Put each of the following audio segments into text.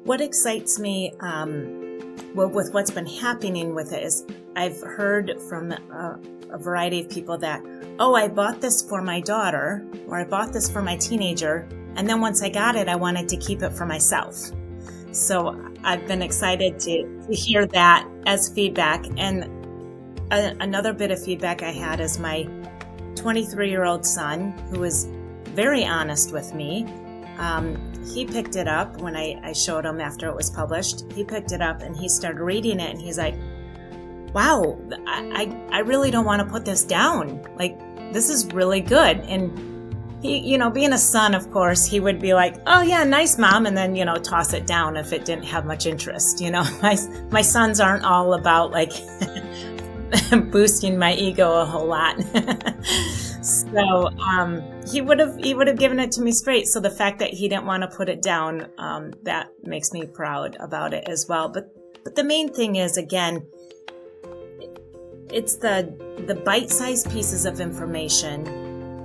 What excites me with what's been happening with it is I've heard from a variety of people that, oh, I bought this for my daughter, or I bought this for my teenager, and then once I got it, I wanted to keep it for myself. So I've been excited to hear that as feedback. And another bit of feedback I had is my 23-year-old son, who was very honest with me. He picked it up when I showed him after it was published. He picked it up and he started reading it, and he's like, wow, I really don't want to put this down. Like, this is really good. And he, being a son, of course, he would be like, oh yeah, nice, Mom, and then, toss it down if it didn't have much interest. My sons aren't all about like boosting my ego a whole lot. So he would have given it to me straight. So the fact that he didn't want to put it down, that makes me proud about it as well. But the main thing is, again, it's the bite-sized pieces of information,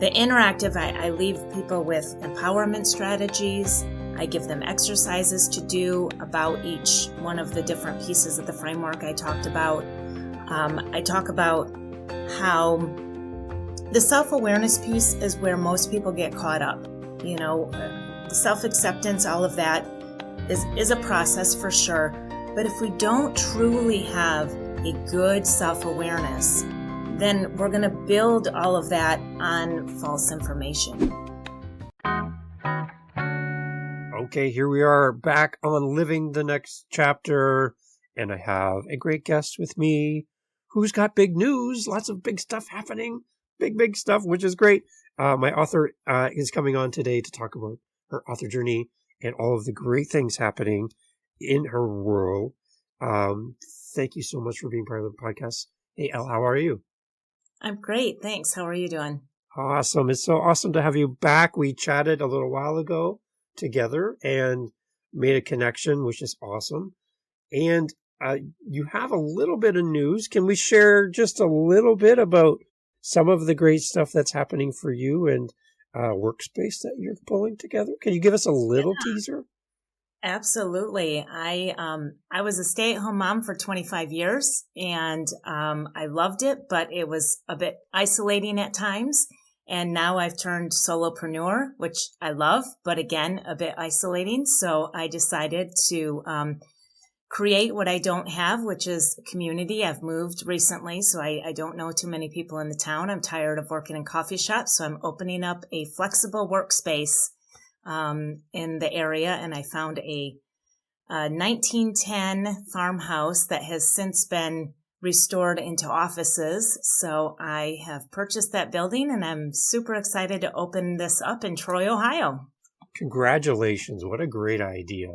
the interactive. I leave people with empowerment strategies. I give them exercises to do about each one of the different pieces of the framework I talked about. I talk about how the self-awareness piece is where most people get caught up. The self-acceptance, all of that is a process for sure. But if we don't truly have a good self-awareness, then we're going to build all of that on false information. Okay, here we are back on Living the Next Chapter, and I have a great guest with me who's got big news, lots of big stuff happening, big stuff, which is great. My author is coming on today to talk about her author journey and all of the great things happening in her world. Thank you so much for being part of the podcast. Hey, Elle, how are you? I'm great. Thanks. How are you doing? Awesome. It's so awesome to have you back. We chatted a little while ago together and made a connection, which is awesome. And you have a little bit of news. Can we share just a little bit about some of the great stuff that's happening for you and workspace that you're pulling together? Can you give us a little teaser? Absolutely. I was a stay-at-home mom for 25 years, and I loved it, but it was a bit isolating at times. And now I've turned solopreneur, which I love, but again, a bit isolating. So I decided to create what I don't have, which is community. I've moved recently, so I don't know too many people in the town. I'm tired of working in coffee shops, so I'm opening up a flexible workspace in the area, and I found a 1910 farmhouse that has since been restored into offices. So I have purchased that building, and I'm super excited to open this up in Troy, Ohio. Congratulations. What a great idea.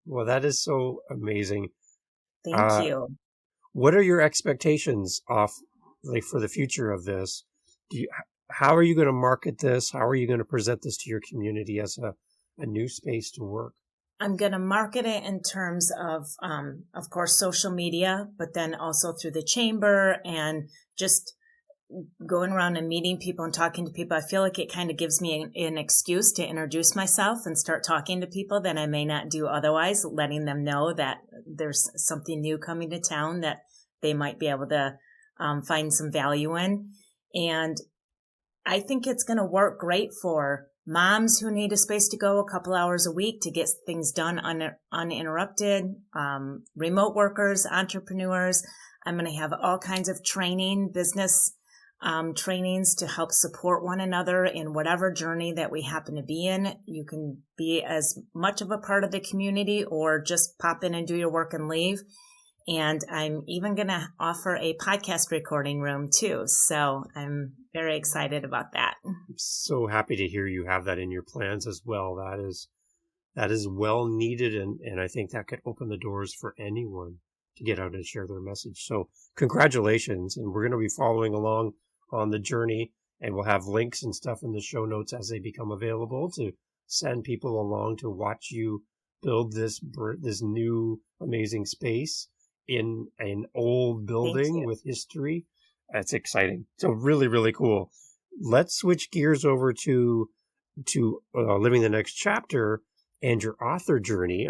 Well, that is so amazing. Thank you. What are your expectations for the future of this? How are you going to market this? How are you going to present this to your community as a new space to work? I'm going to market it in terms of course, social media, but then also through the chamber and just going around and meeting people and talking to people. I feel like it kind of gives me an excuse to introduce myself and start talking to people that I may not do otherwise, letting them know that there's something new coming to town that they might be able to find some value in. And I think it's going to work great for moms who need a space to go a couple hours a week to get things done uninterrupted, remote workers, entrepreneurs. I'm going to have all kinds of training, business trainings to help support one another in whatever journey that we happen to be in. You can be as much of a part of the community or just pop in and do your work and leave. And I'm even going to offer a podcast recording room too. So I'm very excited about that. I'm so happy to hear you have that in your plans as well. That is well needed. And I think that could open the doors for anyone to get out and share their message. So congratulations. And we're going to be following along on the journey, and we'll have links and stuff in the show notes as they become available to send people along to watch you build this new amazing space in an old building with history. That's exciting. So really, really cool. Let's switch gears over to Living the Next Chapter and your author journey.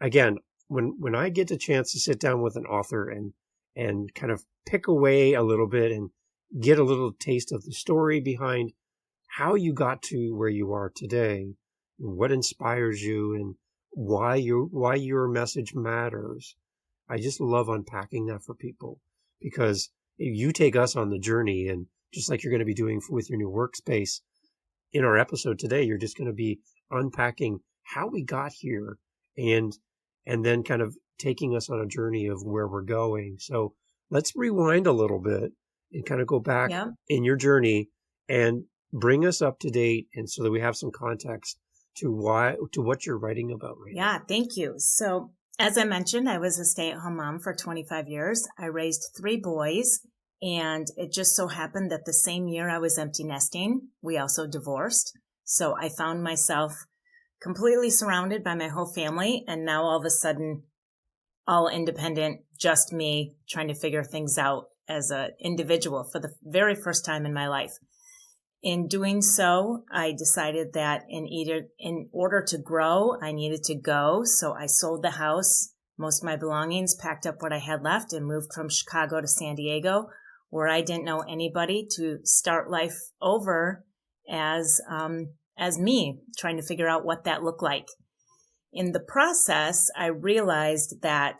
Again, when I get the chance to sit down with an author and kind of pick away a little bit and get a little taste of the story behind how you got to where you are today, what inspires you, and why your message matters. I just love unpacking that for people, because you take us on the journey, and just like you're going to be doing with your new workspace in our episode today, you're just going to be unpacking how we got here, and then kind of taking us on a journey of where we're going. So let's rewind a little bit and kind of go back in your journey and bring us up to date, and so that we have some context to what you're writing about right now. Yeah, thank you. So as I mentioned, I was a stay-at-home mom for 25 years. I raised 3 boys, and it just so happened that the same year I was empty nesting, we also divorced. So I found myself completely surrounded by my whole family, and now all of a sudden, all independent, just me, trying to figure things out as an individual for the very first time in my life. In doing so, I decided that in order to grow, I needed to go. So I sold the house, most of my belongings, packed up what I had left, and moved from Chicago to San Diego, where I didn't know anybody, to start life over as me, trying to figure out what that looked like. In the process, I realized that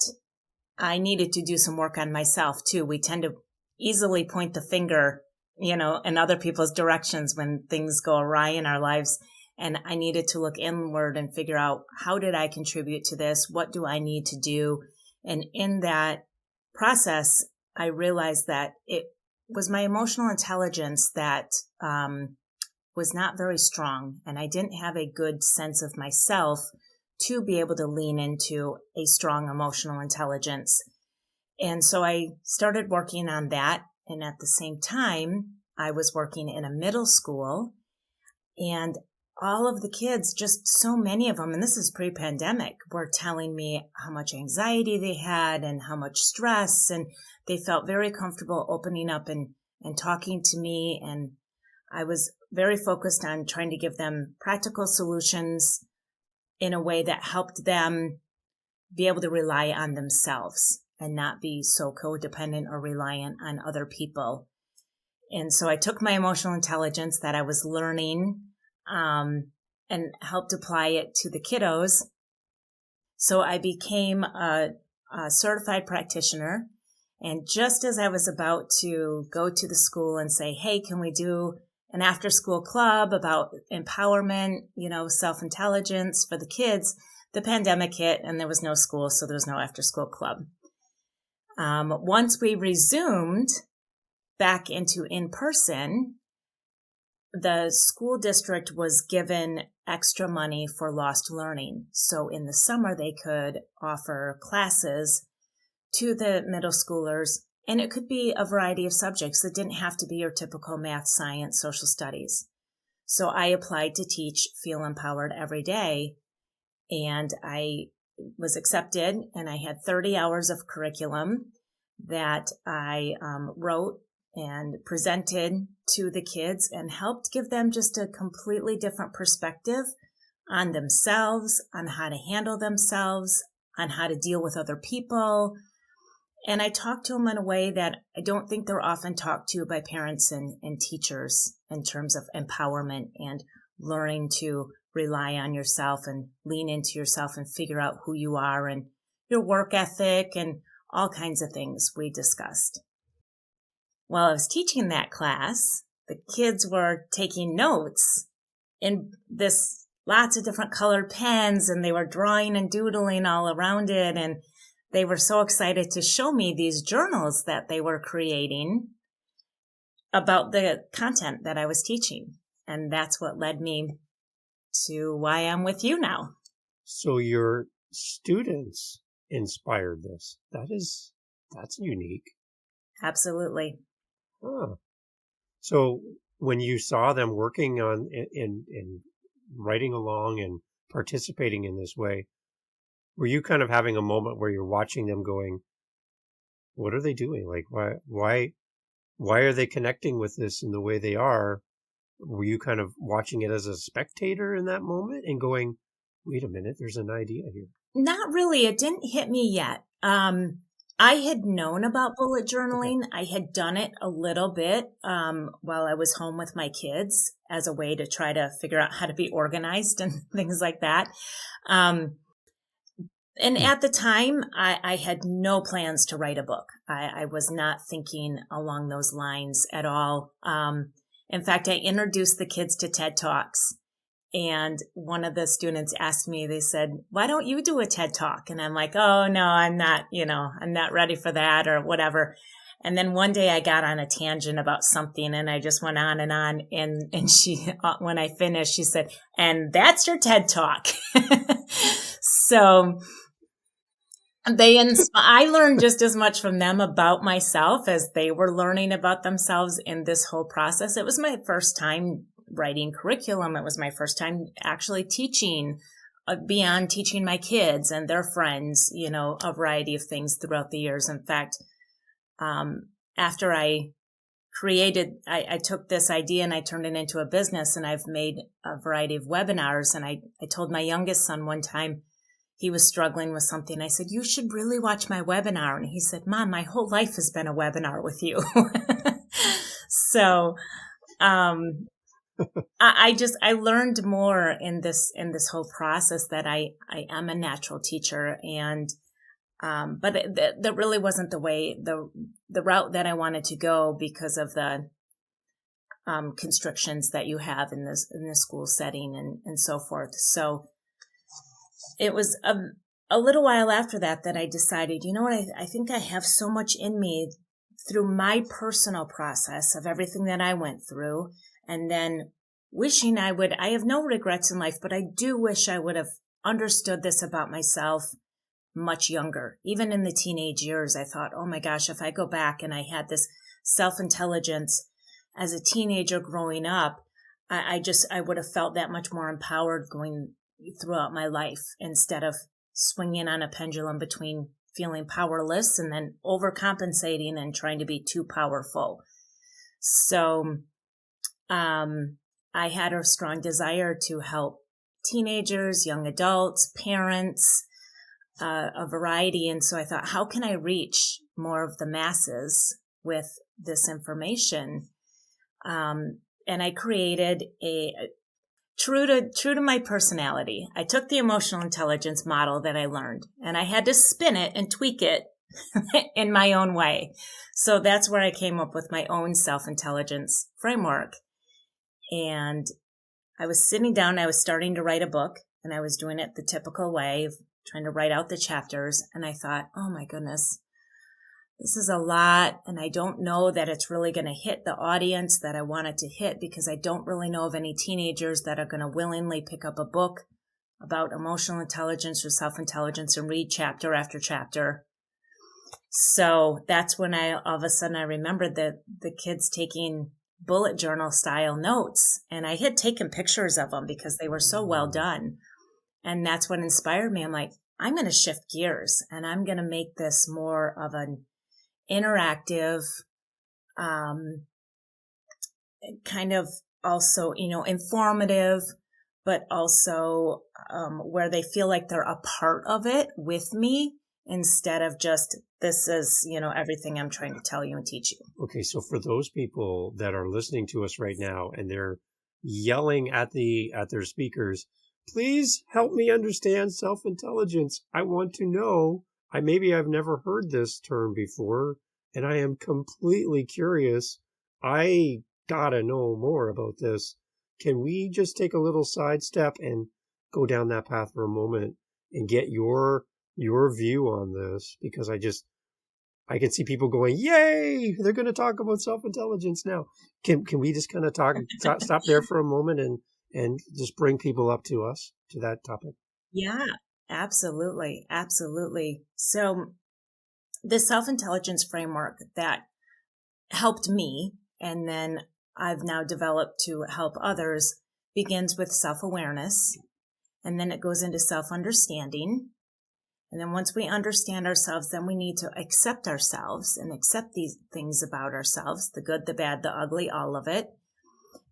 I needed to do some work on myself too. We tend to easily point the finger, in other people's directions when things go awry in our lives. And I needed to look inward and figure out, how did I contribute to this? What do I need to do? And in that process, I realized that it was my emotional intelligence that was not very strong. And I didn't have a good sense of myself to be able to lean into a strong emotional intelligence. And so I started working on that. And at the same time, I was working in a middle school, and all of the kids, just so many of them, and this is pre-pandemic, were telling me how much anxiety they had and how much stress, and they felt very comfortable opening up and talking to me. And I was very focused on trying to give them practical solutions in a way that helped them be able to rely on themselves and not be so codependent or reliant on other people. And so I took my emotional intelligence that I was learning and helped apply it to the kiddos. So I became a certified practitioner. And just as I was about to go to the school and say, hey, can we do an after-school club about empowerment, self-intelligence for the kids, the pandemic hit and there was no school, so there was no after-school club. Once we resumed back into in-person, the school district was given extra money for lost learning. So in the summer, they could offer classes to the middle schoolers, and it could be a variety of subjects. It didn't have to be your typical math, science, social studies. So I applied to teach Feel Empowered every day, and I was accepted, and I had 30 hours of curriculum that I wrote and presented to the kids and helped give them just a completely different perspective on themselves, on how to handle themselves, on how to deal with other people. And I talked to them in a way that I don't think they're often talked to by parents and teachers in terms of empowerment and learning to rely on yourself and lean into yourself and figure out who you are and your work ethic and all kinds of things we discussed. While I was teaching that class, the kids were taking notes in this lots of different colored pens, and they were drawing and doodling all around it. And they were so excited to show me these journals that they were creating about the content that I was teaching. And that's what led me to why I'm with you now. So your students inspired this. That's unique. Absolutely. Huh. So when you saw them working on in writing along and participating in this way, were you kind of having a moment where you're watching them going, what are they doing? Like, why are they connecting with this in the way they are? were you kind of watching it as a spectator in that moment and going, wait a minute, there's an idea here? Not really. It didn't hit me yet. I had known about bullet journaling. I had done it a little bit while I was home with my kids as a way to try to figure out how to be organized and things like that. And at the time, I had no plans to write a book. I was not thinking along those lines at all. In fact, I introduced the kids to TED Talks. And one of the students asked me, they said, why don't you do a TED Talk? And I'm like, oh, no, I'm not ready for that or whatever. And then one day I got on a tangent about something and I just went on. And she, when I finished, she said, and that's your TED Talk. So I learned just as much from them about myself as they were learning about themselves in this whole process. It was my first time writing curriculum. It was my first time actually teaching beyond teaching my kids and their friends, a variety of things throughout the years. In fact, after I took this idea and I turned it into a business, and I've made a variety of webinars. And I told my youngest son one time, he was struggling with something. I said, you should really watch my webinar. And he said, Mom, my whole life has been a webinar with you. So, I learned more in this whole process that I am a natural teacher, and but that really wasn't the route that I wanted to go because of the constrictions that you have in this school setting and so forth. So it was a little while after that I decided, you know what, I think I have so much in me through my personal process of everything that I went through. And then wishing I have no regrets in life, but I do wish I would have understood this about myself much younger. Even in the teenage years, I thought, oh my gosh, if I go back and I had this self-intelligence as a teenager growing up, I would have felt that much more empowered going throughout my life instead of swinging on a pendulum between feeling powerless and then overcompensating and trying to be too powerful. So, I had a strong desire to help teenagers, young adults, parents, a variety. And so I thought, how can I reach more of the masses with this information? And I created true to my personality. I took the emotional intelligence model that I learned and I had to spin it and tweak it in my own way. So that's where I came up with my own self-intelligence framework. And I was sitting down, I was starting to write a book, and I was doing it the typical way of trying to write out the chapters. And I thought, oh my goodness, this is a lot. And I don't know that it's really going to hit the audience that I want it to hit, because I don't really know of any teenagers that are going to willingly pick up a book about emotional intelligence or self-intelligence and read chapter after chapter. So that's when all of a sudden I remembered that the kids taking bullet journal style notes, and I had taken pictures of them because they were so well done. And that's what inspired me. I'm like, I'm going to shift gears and I'm going to make this more of an interactive, kind of also, informative, but also where they feel like they're a part of it with me instead of just, this is, everything I'm trying to tell you and teach you. Okay, so for those people that are listening to us right now and they're yelling at their speakers, please help me understand self-intelligence. I want to know. Maybe I've never heard this term before, and I am completely curious. I gotta know more about this. Can we just take a little sidestep and go down that path for a moment and get your view on this? Because I can see people going, yay, they're going to talk about self-intelligence now. Can we just kind of stop there for a moment and just bring people up to that topic? Yeah, absolutely. Absolutely. So the self-intelligence framework that helped me, and then I've now developed to help others, begins with self-awareness, and then it goes into self-understanding. And then once we understand ourselves, then we need to accept ourselves and accept these things about ourselves, the good, the bad, the ugly, all of it.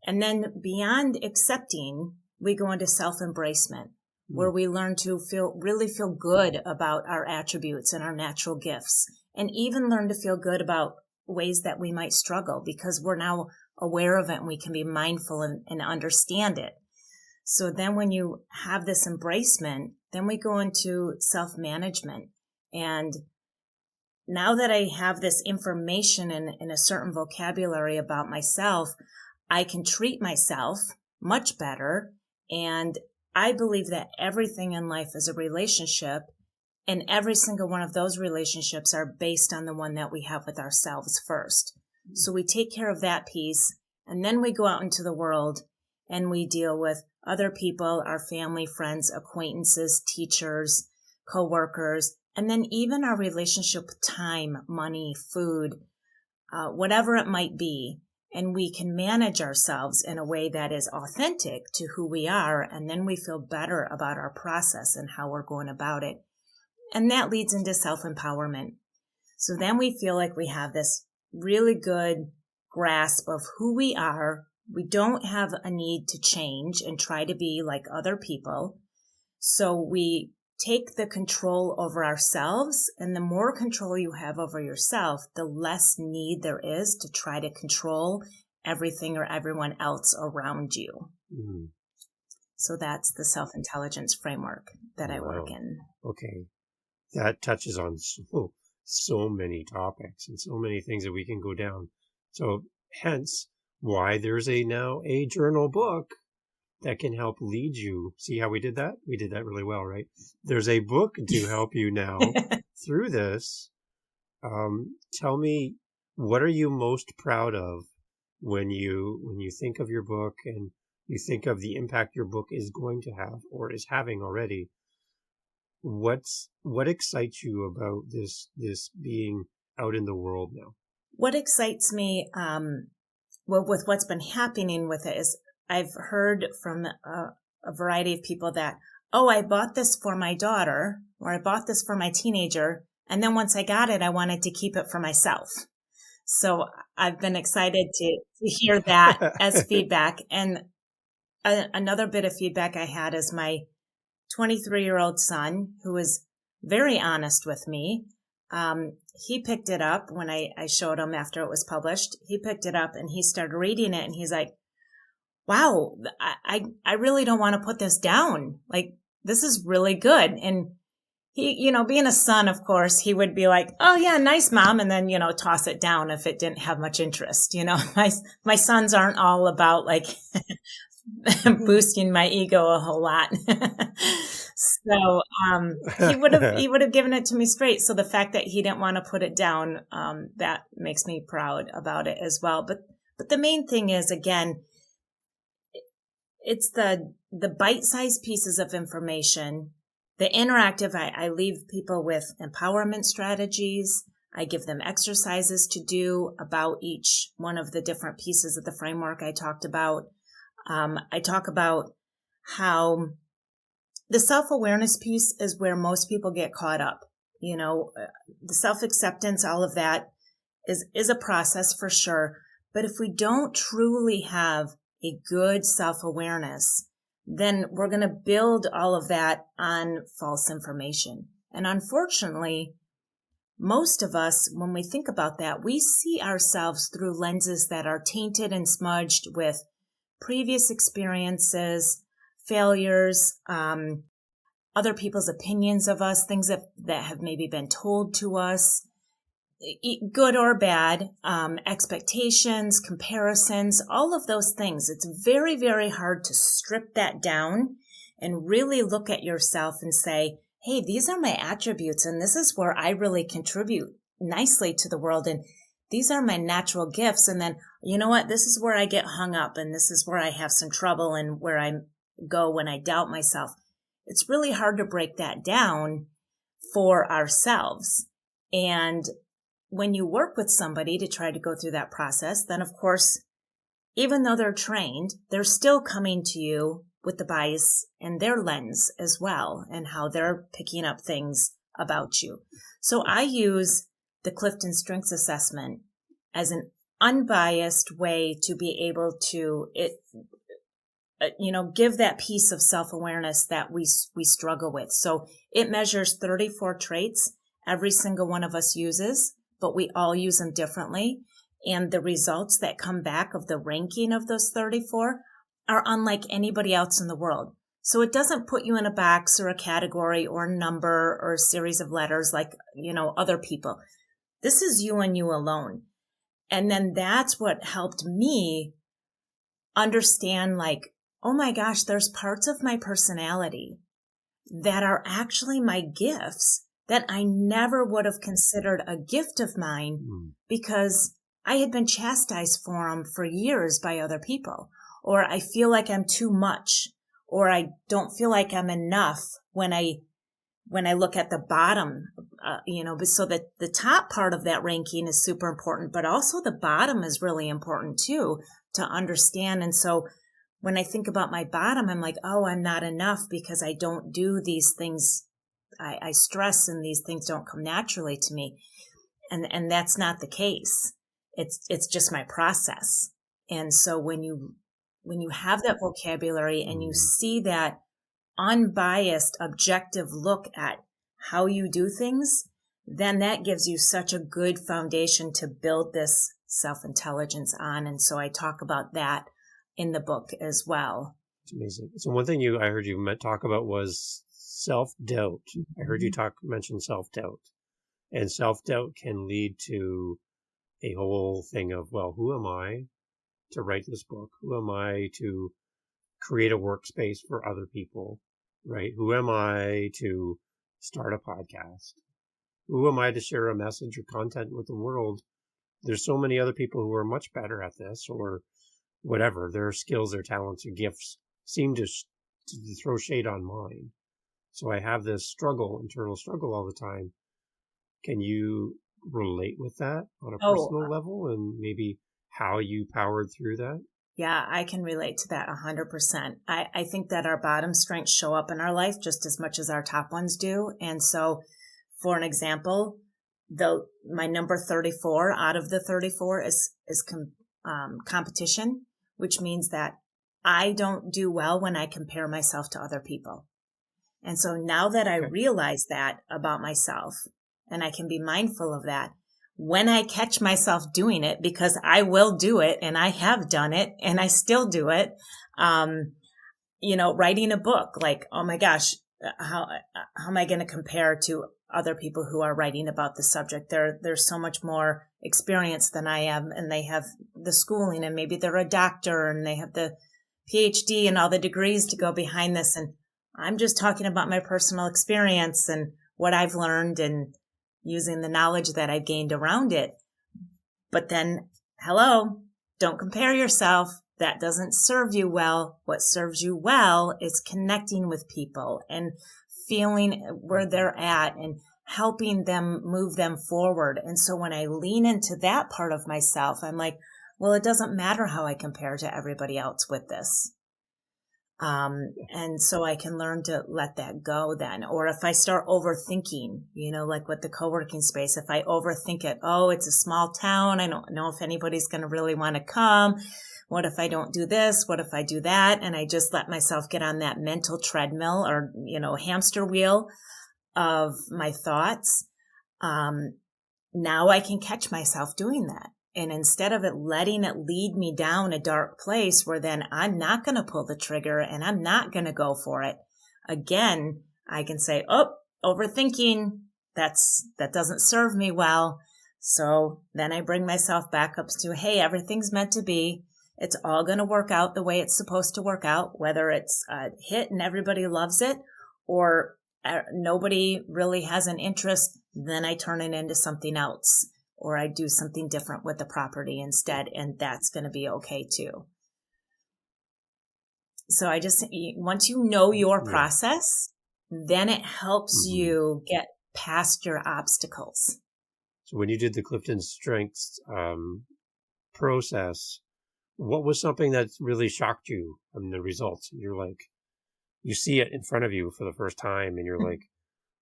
And then beyond accepting, we go into self-embracement, where we learn to really feel good about our attributes and our natural gifts, and even learn to feel good about ways that we might struggle, because we're now aware of it and we can be mindful and understand it. So then when you have this embracement, then we go into self-management. And now that I have this information in a certain vocabulary about myself, I can treat myself much better. And I believe that everything in life is a relationship, and every single one of those relationships are based on the one that we have with ourselves first. So we take care of that piece, and then we go out into the world and we deal with other people, our family, friends, acquaintances, teachers, coworkers, and then even our relationship with time, money, food, whatever it might be. And we can manage ourselves in a way that is authentic to who we are. And then we feel better about our process and how we're going about it. And that leads into self-empowerment. So then we feel like we have this really good grasp of who we are. We don't have a need to change and try to be like other people. So we take the control over ourselves, and the more control you have over yourself, the less need there is to try to control everything or everyone else around you. Mm-hmm. So that's the self-intelligence framework that I work in. Okay. That touches on so many topics and so many things that we can go down. So hence why there's now a journal book that can help lead you. See how we did that? We did that really well, right? There's a book to help you now through this. Tell me, what are you most proud of when you think of your book and you think of the impact your book is going to have or is having already? What excites you about this being out in the world now? What excites me, with what's been happening with it is I've heard from a variety of people that, oh, I bought this for my daughter, or I bought this for my teenager, and then once I got it, I wanted to keep it for myself. So I've been excited to hear that as feedback. And another bit of feedback I had is my 23-year-old son, who was very honest with me. He picked it up when I showed him after it was published. He picked it up and he started reading it, and he's like, wow, I really don't want to put this down. Like, this is really good. And he, being a son, of course, he would be like, oh yeah, nice, Mom. And then, toss it down if it didn't have much interest. My sons aren't all about like boosting my ego a whole lot. So, he would have given it to me straight. So the fact that he didn't want to put it down, that makes me proud about it as well. But the main thing is, again, it's the bite-sized pieces of information, the interactive. I leave people with empowerment strategies. I give them exercises to do about each one of the different pieces of the framework I talked about. I talk about how the self-awareness piece is where most people get caught up. The self-acceptance, all of that is a process for sure. But if we don't truly have a good self-awareness, then we're going to build all of that on false information. And unfortunately, most of us, when we think about that, we see ourselves through lenses that are tainted and smudged with previous experiences, failures, other people's opinions of us, things that have maybe been told to us, good or bad, expectations, comparisons, all of those things. It's very, very hard to strip that down and really look at yourself and say, hey, these are my attributes, and this is where I really contribute nicely to the world, and these are my natural gifts. And then, you know what, this is where I get hung up, and this is where I have some trouble, and where I go when I doubt myself. It's really hard to break that down for ourselves. And when you work with somebody to try to go through that process, then of course, even though they're trained, they're still coming to you with the bias and their lens as well, and how they're picking up things about you. So I use the Clifton Strengths Assessment as an unbiased way to be able to give that piece of self-awareness that we struggle with. So it measures 34 traits every single one of us uses, but we all use them differently. And the results that come back of the ranking of those 34 are unlike anybody else in the world. So it doesn't put you in a box or a category or a number or a series of letters like, other people. This is you and you alone. And then that's what helped me understand, like, oh my gosh, there's parts of my personality that are actually my gifts that I never would have considered a gift of mine because I had been chastised for them for years by other people. Or I feel like I'm too much, or I don't feel like I'm enough when I look at the bottom, so that the top part of that ranking is super important, but also the bottom is really important too to understand. And so when I think about my bottom, I'm like, oh, I'm not enough because I don't do these things. I stress and these things don't come naturally to me. And that's not the case. It's just my process. And so when you have that vocabulary and you see that unbiased, objective look at how you do things, then that gives you such a good foundation to build this self-intelligence on. And so I talk about that in the book as well. It's amazing. So one thing I heard you talk about was self-doubt. I heard you mention self-doubt. And self-doubt can lead to a whole thing of, well, who am I to write this book? Who am I to create a workspace for other people, right? Who am I to start a podcast? Who am I to share a message or content with the world? There's so many other people who are much better at this, or whatever. Their skills, their talents, or gifts seem to throw shade on mine. So I have this internal struggle all the time. Can you relate with that on a personal level, and maybe how you powered through that? Yeah, I can relate to that 100%. I think that our bottom strengths show up in our life just as much as our top ones do. And so, for an example, my number 34 out of the 34 is competition, which means that I don't do well when I compare myself to other people. And so now that I realize that about myself, and I can be mindful of that, when I catch myself doing it, because I will do it and I have done it and I still do it, writing a book, like, oh my gosh, how am I going to compare to other people who are writing about the subject? They're so much more experienced than I am, and they have the schooling, and maybe they're a doctor and they have the PhD and all the degrees to go behind this. And I'm just talking about my personal experience and what I've learned and using the knowledge that I've gained around it. But then, hello, don't compare yourself. That doesn't serve you well. What serves you well is connecting with people and feeling where they're at and helping them move them forward. And so when I lean into that part of myself, I'm like, well, it doesn't matter how I compare to everybody else with this. And so I can learn to let that go then. Or if I start overthinking, like with the co-working space, if I overthink it, oh, it's a small town. I don't know if anybody's going to really want to come. What if I don't do this? What if I do that? And I just let myself get on that mental treadmill or, hamster wheel of my thoughts. Now I can catch myself doing that. And instead of it letting it lead me down a dark place where then I'm not going to pull the trigger and I'm not going to go for it, again, I can say, oh, overthinking, that doesn't serve me well. So then I bring myself back up to, hey, everything's meant to be. It's all going to work out the way it's supposed to work out, whether it's a hit and everybody loves it or nobody really has an interest, then I turn it into something else. Or I do something different with the property instead, and that's going to be okay too. So once you know your process, then it helps you get past your obstacles. So when you did the Clifton Strengths process, what was something that really shocked you from the results? You're like, you see it in front of you for the first time, and you're like,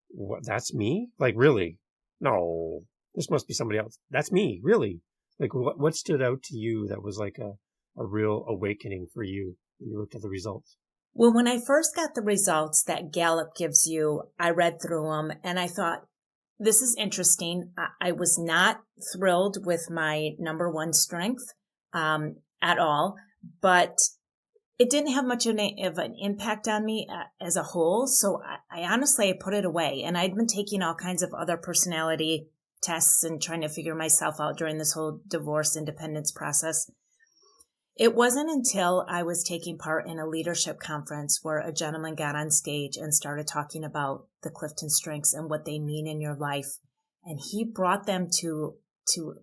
what? That's me? Like, really? No. This must be somebody else. That's me, really. Like what stood out to you that was like a real awakening for you when you looked at the results? Well, when I first got the results that Gallup gives you, I read through them and I thought, this is interesting. I was not thrilled with my number one strength at all, but it didn't have much of an impact on me as a whole. So I honestly put it away. And I'd been taking all kinds of other personality tests and trying to figure myself out during this whole divorce independence process. It wasn't until I was taking part in a leadership conference where a gentleman got on stage and started talking about the Clifton strengths and what they mean in your life. And he brought them to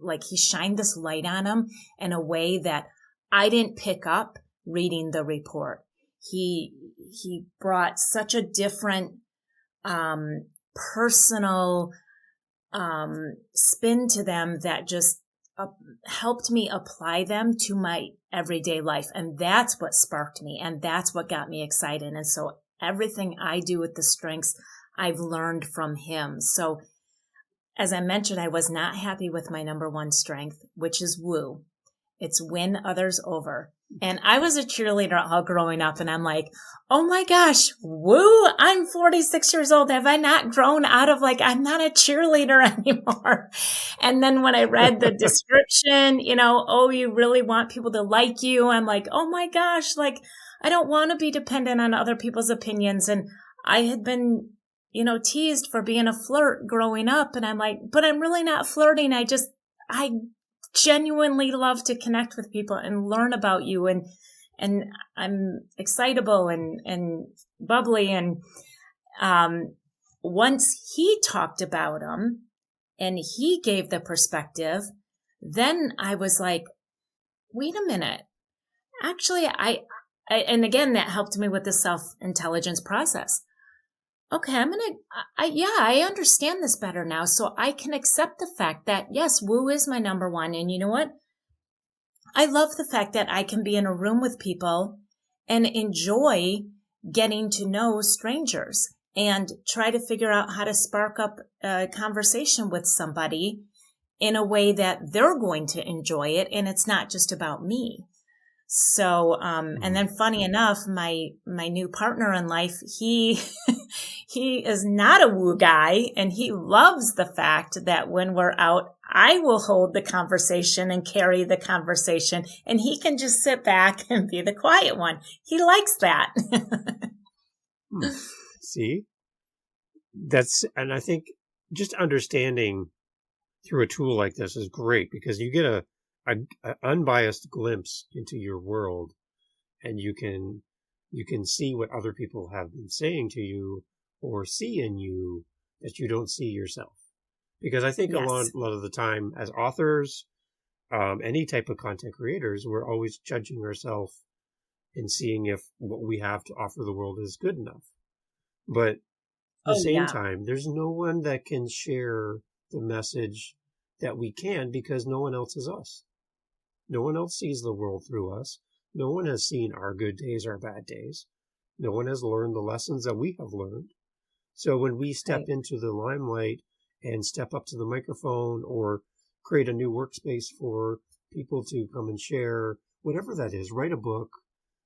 like, he shined this light on them in a way that I didn't pick up reading the report. He brought such a different, personal, spin to them that just helped me apply them to my everyday life. And that's what sparked me. And that's what got me excited. And so everything I do with the strengths, I've learned from him. So as I mentioned, I was not happy with my number one strength, which is woo. It's win others over. And I was a cheerleader all growing up, and I'm like, oh my gosh, woo, I'm 46 years old. Have I not grown out of I'm not a cheerleader anymore? And then when I read the description, oh, you really want people to like you. I'm like, oh my gosh, I don't want to be dependent on other people's opinions. And I had been, teased for being a flirt growing up. And I'm like, but I'm really not flirting. I genuinely love to connect with people and learn about you, and I'm excitable and bubbly. And once he talked about them and he gave the perspective, then I was like, wait a minute. Actually, I and again, that helped me with the self-intelligence process. Okay, I understand this better now. So I can accept the fact that, yes, woo is my number one. And you know what? I love the fact that I can be in a room with people and enjoy getting to know strangers and try to figure out how to spark up a conversation with somebody in a way that they're going to enjoy it. And it's not just about me. So, and then funny enough, my new partner in life, he is not a woo guy, and he loves the fact that when we're out, I will hold the conversation and carry the conversation, and he can just sit back and be the quiet one. He likes that. See, and I think just understanding through a tool like this is great, because you get a unbiased glimpse into your world, and you can see what other people have been saying to you or see in you that you don't see yourself. Because I think Yes. a lot of the time as authors, any type of content creators, we're always judging ourselves and seeing if what we have to offer the world is good enough. But at the same time, there's no one that can share the message that we can, because no one else is us. No one else sees the world through us. No one has seen our good days, our bad days. No one has learned the lessons that we have learned. So when we step into the limelight and step up to the microphone or create a new workspace for people to come and share, whatever that is, write a book,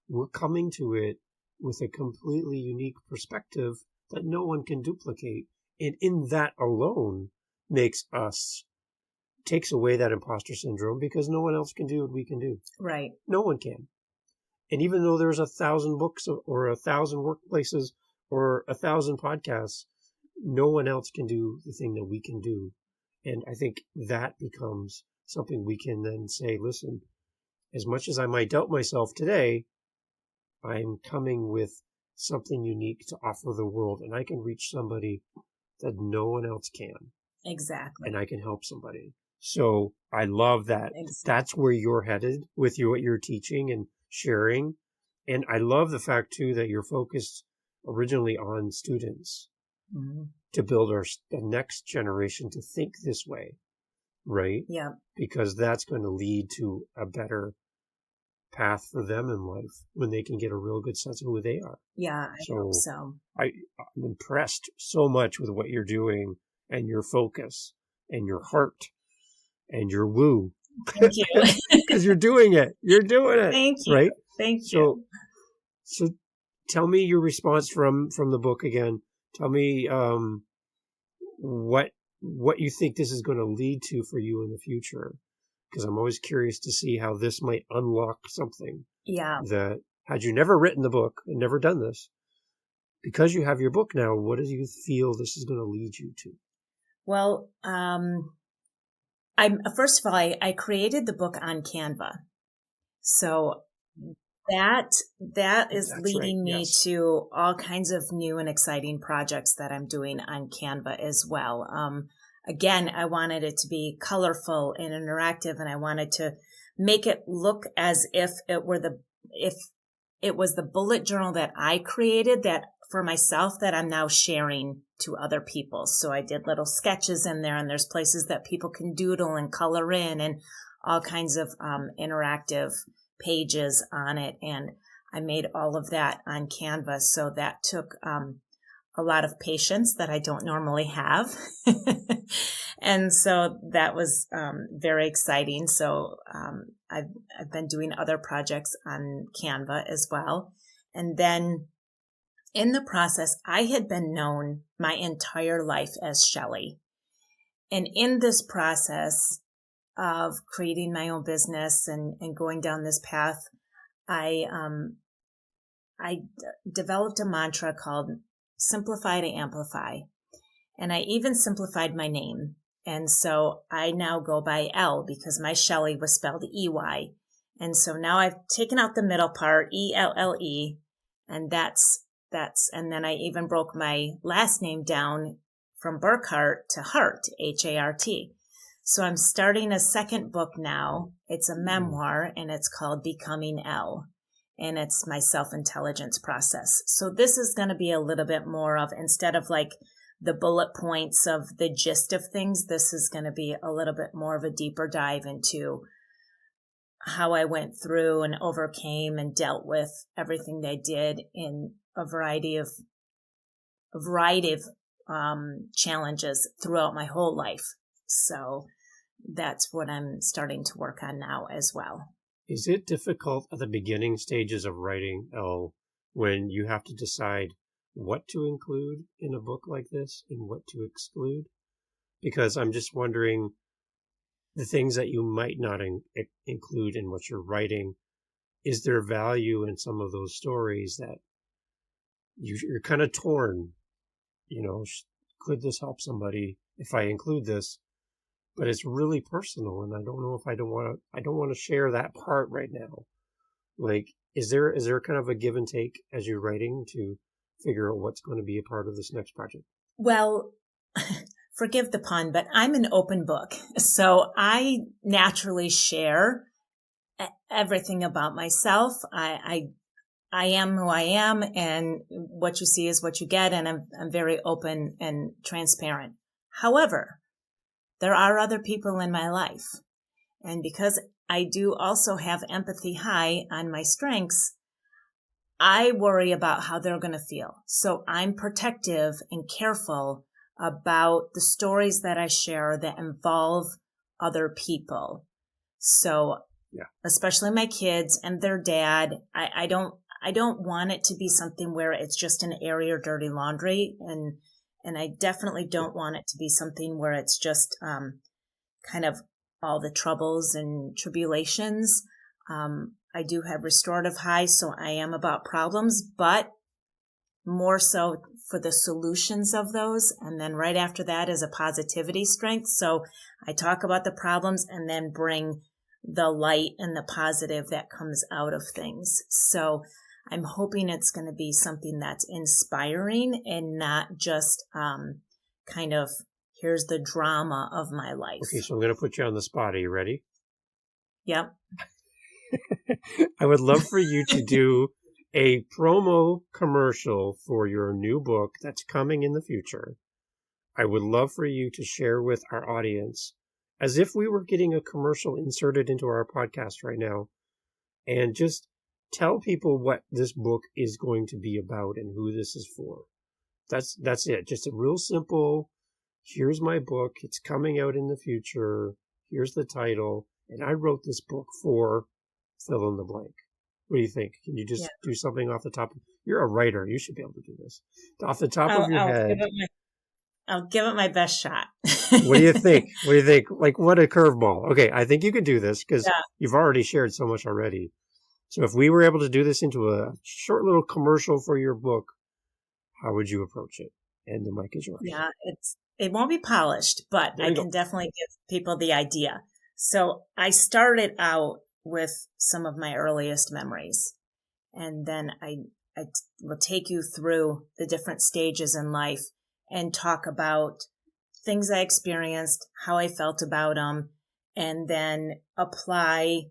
we're coming to it with a completely unique perspective that no one can duplicate. And in that alone takes away that imposter syndrome, because no one else can do what we can do. Right. No one can. And even though there's 1,000 books or 1,000 workplaces or 1,000 podcasts, no one else can do the thing that we can do. And I think that becomes something we can then say, listen, as much as I might doubt myself today, I'm coming with something unique to offer the world, and I can reach somebody that no one else can. Exactly. And I can help somebody. So I love that. Exactly. That's where you're headed with what you're teaching and sharing. And I love the fact too that you're focused originally on students to build the next generation to think this way, right? Yeah. Because that's going to lead to a better path for them in life when they can get a real good sense of who they are. Yeah, I hope so. I'm impressed so much with what you're doing and your focus and your heart and your woo. Thank you. Because you're doing it. You're doing it. Thank you. Right? Thank So, you. so tell me your response from the book again. Tell me what you think this is going to lead to for you in the future. Because I'm always curious to see how this might unlock something Yeah. that, had you never written the book and never done this, because you have your book now, what do you feel this is going to lead you to? Well, first of all, I created the book on Canva. So that is That's leading right. me Yes. to all kinds of new and exciting projects that I'm doing on Canva as well. Again, I wanted it to be colorful and interactive, and I wanted to make it look as if it was the bullet journal that I created that for myself that I'm now sharing to other people. So I did little sketches in there, and there's places that people can doodle and color in, and all kinds of interactive pages on it. And I made all of that on Canva. So that took a lot of patience that I don't normally have. And so that was very exciting. So I've been doing other projects on Canva as well. And then in the process, I had been known my entire life as Shelley. And in this process of creating my own business and going down this path, I developed a mantra called simplify to amplify. And I even simplified my name. And so I now go by Elle because my Shelley was spelled EY. And so now I've taken out the middle part, ELLE, and and then I even broke my last name down from Burkhart to Hart, HART. So I'm starting a second book now. It's a memoir, and it's called Becoming Elle, and it's my self-intelligence process. So this is going to be a little bit more of, instead of like the bullet points of the gist of things, this is going to be a little bit more of a deeper dive into how I went through and overcame and dealt with everything they did in a variety of challenges throughout my whole life. So that's what I'm starting to work on now as well. Is it difficult at the beginning stages of writing, Elle, when you have to decide what to include in a book like this and what to exclude? Because I'm just wondering, the things that you might not include in what you're writing, is there value in some of those stories that you're kind of torn? Could this help somebody if I include this? But it's really personal, and I don't know if I don't want to share that part right now. Like, is there kind of a give and take as you're writing to figure out what's going to be a part of this next project? Well, forgive the pun, but I'm an open book. So I naturally share everything about myself. I am who I am, and what you see is what you get. And I'm very open and transparent. However, there are other people in my life. And because I do also have empathy high on my strengths, I worry about how they're going to feel. So I'm protective and careful about the stories that I share that involve other people. So, especially my kids and their dad, I don't want it to be something where it's just an airy or dirty laundry. And I definitely don't want it to be something where it's just kind of all the troubles and tribulations. I do have restorative high, so I am about problems, but more so for the solutions of those. And then right after that is a positivity strength. So I talk about the problems and then bring the light and the positive that comes out of things. So I'm hoping it's going to be something that's inspiring and not just kind of, here's the drama of my life. Okay, so I'm going to put you on the spot. Are you ready? Yep. I would love for you to do a promo commercial for your new book that's coming in the future. I would love for you to share with our audience, as if we were getting a commercial inserted into our podcast right now, and just tell people what this book is going to be about and who this is for. That's it. Just a real simple, here's my book. It's coming out in the future. Here's the title. and I wrote this book for fill in the blank. What do you think? Can you just Yeah. do something off the top? You're a writer. You should be able to do this. Off the top of I'll, your I'll give head, it I'll give it my best shot. what do you think? What do you think? Like, what a curveball. Okay, I think you could do this because Yeah. you've already shared so much already. So if we were able to do this into a short little commercial for your book, how would you approach it? And the mic is yours. Yeah, it won't be polished, but There I you can go. definitely give people the idea. So I started out with some of my earliest memories, and then I will take you through the different stages in life and talk about things I experienced, how I felt about them, and then apply,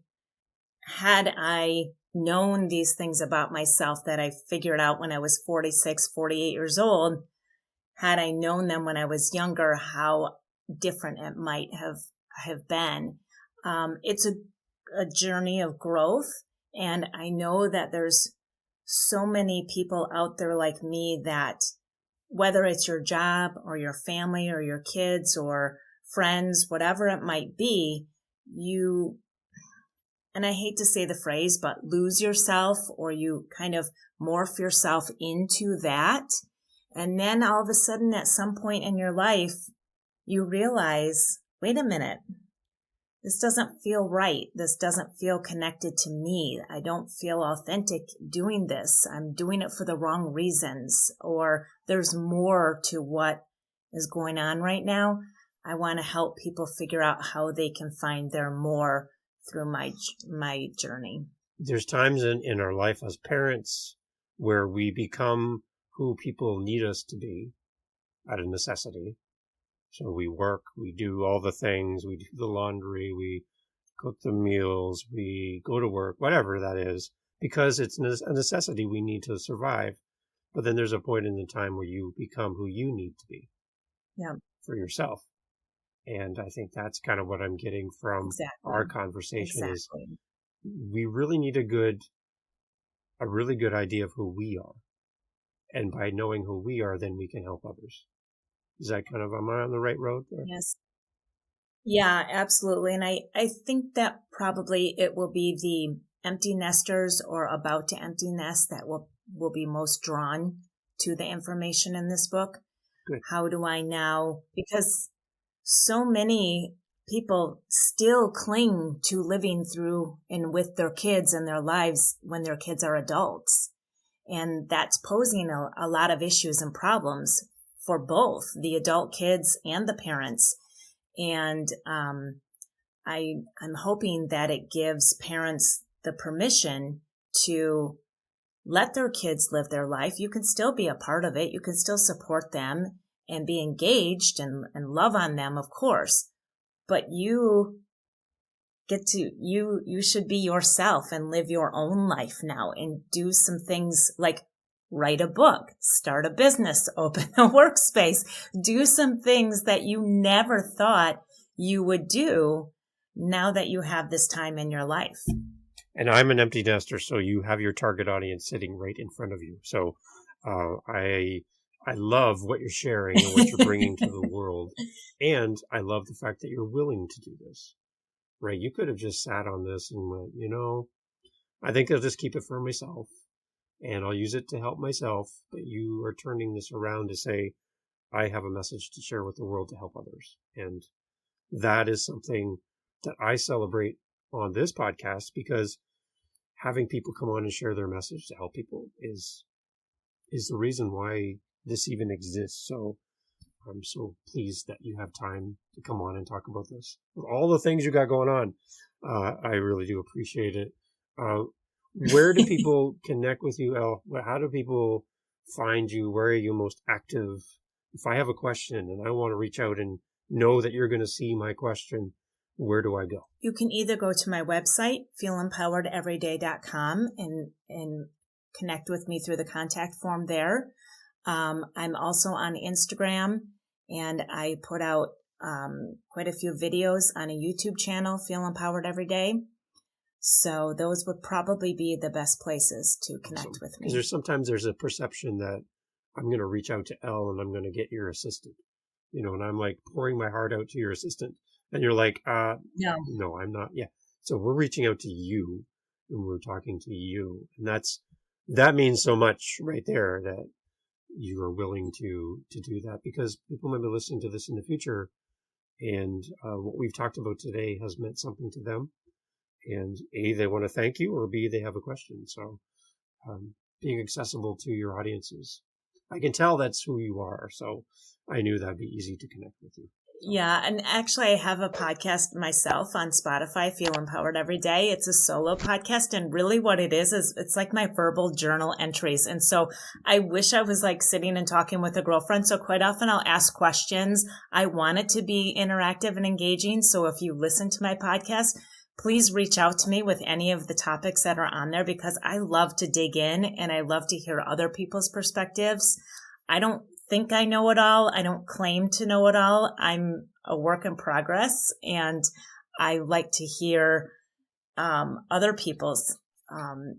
had I known these things about myself that I figured out when I was 46, 48 years old, had I known them when I was younger, how different it might have been. It's a journey of growth. And I know that there's so many people out there like me that whether it's your job or your family or your kids or friends, whatever it might be, you, and I hate to say the phrase, but lose yourself, or you kind of morph yourself into that. And then all of a sudden at some point in your life, you realize, wait a minute, this doesn't feel right. This doesn't feel connected to me. I don't feel authentic doing this. I'm doing it for the wrong reasons, or there's more to what is going on right now. I want to help people figure out how they can find their more through my journey. There's times in our life as parents where we become who people need us to be out of necessity. So we work, we do all the things, we do the laundry, we cook the meals, we go to work, whatever that is, because it's a necessity we need to survive. But then there's a point in the time where you become who you need to be for yourself. And I think that's kind of what I'm getting from our conversation is we really need a really good idea of who we are. And by knowing who we are, then we can help others. Is that kind of, am I on the right road there? Yes. Yeah, absolutely. And I think that probably it will be the empty nesters or about to empty nest that will be most drawn to the information in this book. Good. How do I now, because so many people still cling to living through and with their kids and their lives when their kids are adults. And that's posing a lot of issues and problems for both the adult kids and the parents. And I'm hoping that it gives parents the permission to let their kids live their life. You can still be a part of it. You can still support them and be engaged and love on them, of course. But you get to, you should be yourself and live your own life now and do some things like write a book, start a business, open a workspace, do some things that you never thought you would do now that you have this time in your life. And I'm an empty nester, so you have your target audience sitting right in front of you. So I love what you're sharing and what you're bringing to the world. And I love the fact that you're willing to do this, right? You could have just sat on this and went, I think I'll just keep it for myself and I'll use it to help myself. But you are turning this around to say, I have a message to share with the world to help others. And that is something that I celebrate on this podcast because having people come on and share their message to help people is the reason why this even exists. So I'm so pleased that you have time to come on and talk about this. With all the things you got going on, I really do appreciate it. Where do people connect with you, Elle? How do people find you? Where are you most active? If I have a question and I want to reach out and know that you're going to see my question, where do I go? You can either go to my website, feelempoweredeveryday.com, and connect with me through the contact form there. I'm also on Instagram, and I put out quite a few videos on a YouTube channel, Feel Empowered Every Day. So those would probably be the best places to connect with me. Because sometimes there's a perception that I'm going to reach out to Elle and I'm going to get your assistant, and I'm like pouring my heart out to your assistant. And you're like, No. no, I'm not. Yeah. So we're reaching out to you and we're talking to you. And that means so much right there that you are willing to do that, because people might be listening to this in the future, and what we've talked about today has meant something to them. And A, they want to thank you, or B, they have a question. So being accessible to your audiences. I can tell that's who you are. So I knew that'd be easy to connect with you. Yeah. And actually, I have a podcast myself on Spotify, Feel Empowered Every Day. It's a solo podcast. And really what it is it's like my verbal journal entries. And so I wish I was like sitting and talking with a girlfriend. So quite often I'll ask questions. I want it to be interactive and engaging. So if you listen to my podcast, please reach out to me with any of the topics that are on there, because I love to dig in and I love to hear other people's perspectives. I don't think I know it all. I don't claim to know it all. I'm a work in progress, and I like to hear other people's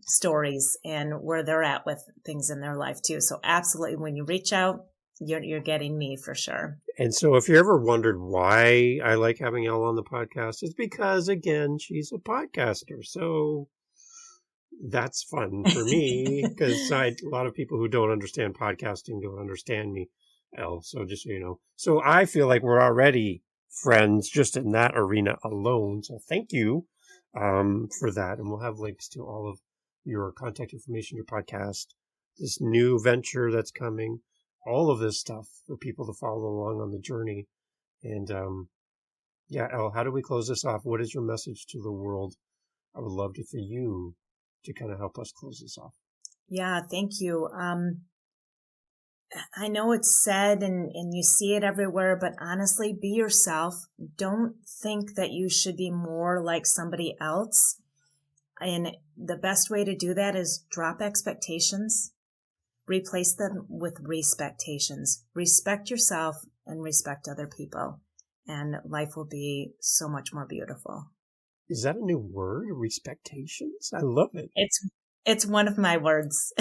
stories and where they're at with things in their life too. So absolutely, when you reach out, you're getting me for sure. And so if you ever wondered why I like having Elle on the podcast, it's because, again, she's a podcaster. So that's fun for me, because a lot of people who don't understand podcasting don't understand me, Elle. So just so you know. So I feel like we're already friends just in that arena alone. So thank you for that. And we'll have links to all of your contact information, your podcast, this new venture that's coming, all of this stuff for people to follow along on the journey. And yeah, Elle, how do we close this off? What is your message to the world? I would love for you to kind of help us close this off. Yeah, thank you. I know it's said and you see it everywhere, but honestly, be yourself. Don't think that you should be more like somebody else. And the best way to do that is drop expectations, replace them with respectations. Respect yourself and respect other people, and life will be so much more beautiful. Is that a new word? Respectations? I love it. It's one of my words.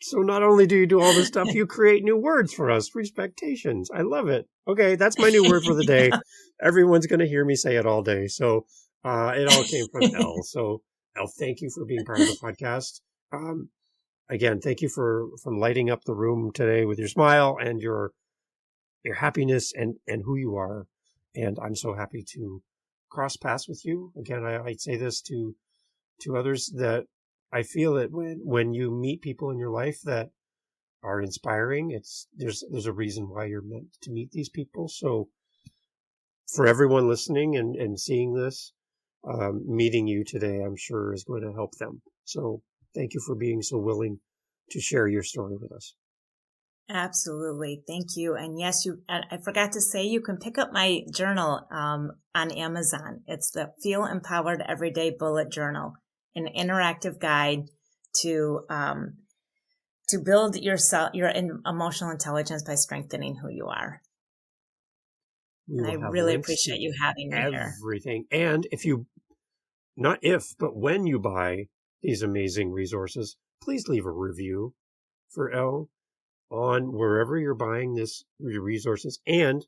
So not only do you do all this stuff, you create new words for us. Respectations. I love it. Okay, that's my new word for the day. Yeah. Everyone's going to hear me say it all day. So it all came from Elle. So Elle, thank you for being part of the podcast. Again, thank you for lighting up the room today with your smile and your happiness and who you are. And I'm so happy to cross paths with you. Again, I'd say this to others, that I feel it when you meet people in your life that are inspiring. There's a reason why you're meant to meet these people. So for everyone listening and seeing this, meeting you today, I'm sure is going to help them. So thank you for being so willing to share your story with us. Absolutely. Thank you. And yes, I forgot to say, you can pick up my journal on Amazon. It's the Feel Empowered Everyday Bullet Journal, an interactive guide to build your emotional intelligence by strengthening who you are. And I really appreciate you having me here. Everything. And but when you buy these amazing resources, please leave a review for Elle on wherever you're buying your resources, and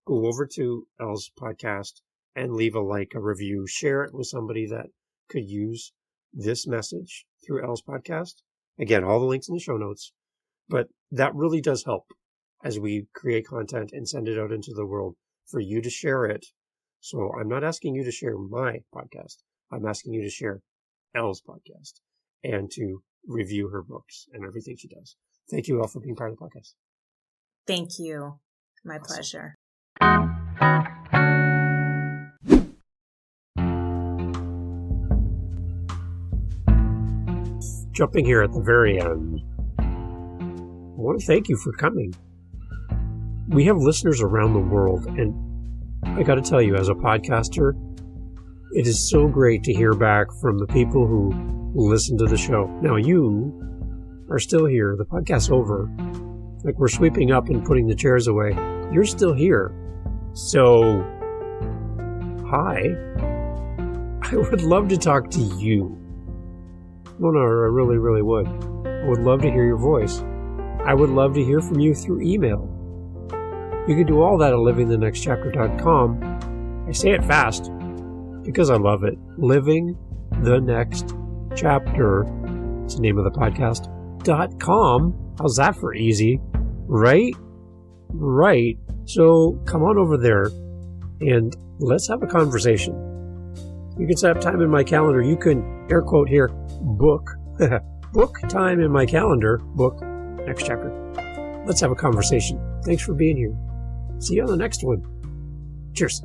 go over to Elle's podcast and leave a review, share it with somebody that could use this message through Elle's podcast. Again, all the links in the show notes, but that really does help as we create content and send it out into the world for you to share it. So I'm not asking you to share my podcast. I'm asking you to share Elle's podcast and to review her books and everything she does. Thank you all for being part of the podcast. Thank you. My pleasure. Jumping here at the very end, I want to thank you for coming. We have listeners around the world, and I got to tell you, as a podcaster, it is so great to hear back from the people who listen to the show. Now, you are still here. The podcast's over. Like, we're sweeping up and putting the chairs away. You're still here. So, hi. I would love to talk to you. No, I really, really would. I would love to hear your voice. I would love to hear from you through email. You can do all that at livingthenextchapter.com. I say it fast because I love it. Living the Next Chapter. It's the name of the podcast. .com. How's that for easy? Right? Right. So come on over there and let's have a conversation. You can set up time in my calendar. You can, air quote here, book. Book time in my calendar. Book next chapter. Let's have a conversation. Thanks for being here. See you on the next one. Cheers.